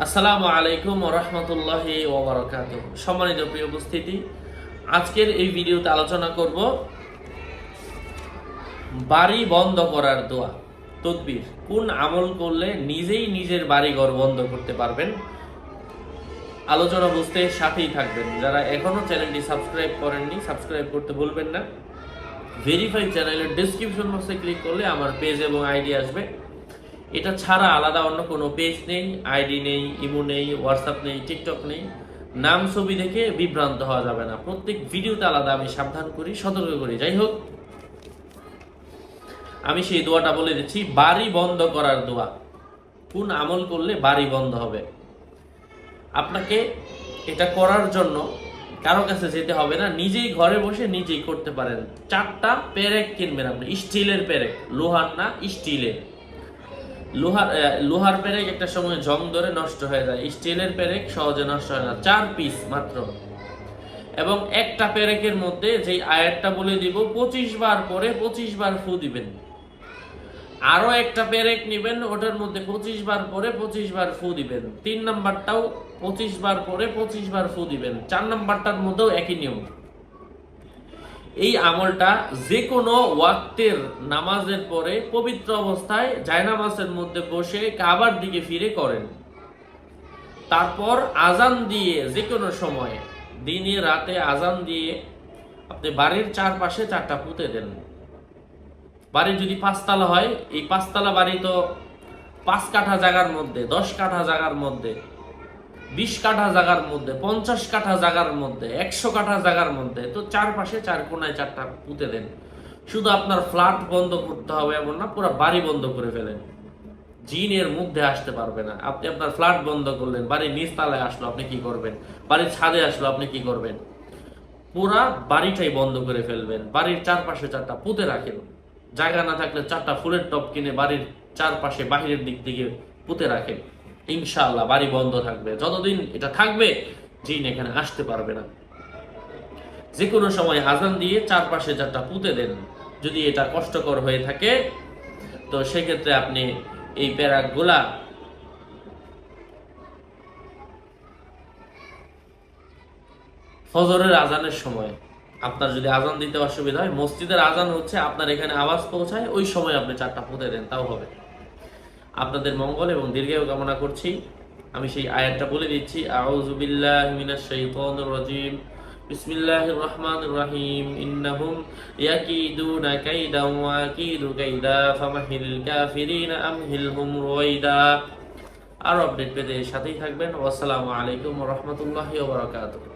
আসসালামু আলাইকুম ওয়া রাহমাতুল্লাহি ওয়া বারাকাতুহু। সম্মানিত প্রিয় উপস্থিতি, আজকের এই ভিডিওতে আলোচনা করব বাড়ি বন্ধ করার দোয়া, তদবির। কোন আমল করলে নিজেই নিজের বাড়িঘর বন্ধ করতে পারবেন। আলোচনা বুঝতে সাথেই থাকবেন। যারা এখনো চ্যানেলটি সাবস্ক্রাইব করেননি, সাবস্ক্রাইব করতে ভুলবেন না। ভেরিফাই চ্যানেলের ডেসক্রিপশন বক্সে ক্লিক করলে আমার পেজ এবং আইডি আসবে। এটা ছাড়া আলাদা অন্য কোনো পেজ নেই, আইডি নেই, ইমো নেই, হোয়াটসঅ্যাপ নেই, টিকটক নেই। নাম ছবি দেখে বিভ্রান্ত হওয়া যাবে না। প্রত্যেক ভিডিওতে আলাদা আমি সাবধান করি, সতর্ক করি। যাই হোক, আমি সেই দোয়াটা বলে দিচ্ছি, বাড়ি বন্ধ করার দোয়া। কোন আমল করলে বাড়ি বন্ধ হবে। আপনাকে এটা করার জন্য কারো কাছে যেতে হবে না, নিজেই ঘরে বসে নিজেই করতে পারেন। 4টা পেরেক কিনবেন আপনি, স্টিলের পেরেক, লোহার না, স্টিলের। লোহার পেরেক একটা সময় জং ধরে নষ্ট হয়ে যায়, স্টিলের পেরেক সহজে নষ্ট হয় না। 4 পিস মাত্র। এবং একটা পেরেকের মধ্যে যেই আয়াতটা বলে দিব 25 বার পরে 25 বার ফু দিবেন। আরো একটা পেরেক নেবেন, ওটার মধ্যে 25 বার পরে 25 বার ফু দিবেন। 3 নাম্বারটাও 25 বার পরে 25 বার ফু দিবেন। 4 নাম্বারটার মধ্যেও একই নিয়ম। এই আমলটা যে কোনো ওয়াক্তের নামাজের পরে পবিত্র অবস্থায় জায়নামাজের মধ্যে বসে কাবার দিকে ফিরে করেন। তারপর আজান দিয়ে যে কোনো সময়, দিনে রাতে আজান দিয়ে আপনি বাড়ির চারপাশে 4টা পুঁতে দেন। বাড়ি যদি 5 তলা হয়, এই 5 তলা বাড়ি তো 5 কাঠা জায়গার মধ্যে, 10 কাঠা জায়গার মধ্যে, 20 কাঠা জায়গার মধ্যে, 50 কাঠা জায়গার মধ্যে, 100 কাঠা জায়গার মধ্যে, তো চারপাশে 4 কোণায় 4টা পুঁতে দেন। শুধু আপনার ফ্ল্যাট বন্ধ করতে হবে এমন না, পুরো বাড়ি বন্ধ করে ফেলেন। জিনের মধ্যে আসতে পারবে না। আপনি আপনার ফ্ল্যাট বন্ধ করলেন, বাড়ির নিচ তলায় আসলো, আপনি কি করবেন? বাড়ির ছাদে আসলো, আপনি কি করবেন? পুরা বাড়িটাই বন্ধ করে ফেলবেন। বাড়ির চারপাশে 4টা পুঁতে রাখেন। জায়গা না থাকলে 4টা ফুলের টব কিনে বাড়ির চারপাশে বাহিরের দিক থেকে পুঁতে রাখেন। ইনশাআল্লাহ বাড়ি বন্ধ থাকবে। যতদিন এটা থাকবে, জিন এখানে আসতে পারবে না। যে কোনো সময় আজান দিয়ে চারপাশে 4টা পুঁতে দেন। যদি এটা কষ্টকর হয়ে থাকে, তো সেক্ষেত্রে আপনি এই প্যারাকগুলা ফজরের আজানের সময়, আপনার যদি আজান দিতে অসুবিধা হয়, মসজিদের আজান হচ্ছে আপনার এখানে আওয়াজ পৌঁছায়, ওই সময় আপনি 4টা পুঁতে দেন, তাও হবে। আপনাদের মঙ্গল এবং দীর্ঘায়ু কামনা করছি। আমি সেই আয়াতটা বলে দিচ্ছি। আউযু বিল্লাহি মিনাশ শাইতানির রাজীম। বিসমিল্লাহির রহমানির রহিম। ইন্নাহুম ইয়াকিদুনা কাইদা ওয়া আকিদু কাইদা ফামাহিল কাফিরিনা আমহিলহুম রুয়াইদা। আরো আপডেট পেতে সাথেই থাকবেন। আসসালামু আলাইকুম ওয়া রাহমাতুল্লাহি ওয়া বারাকাতুহু।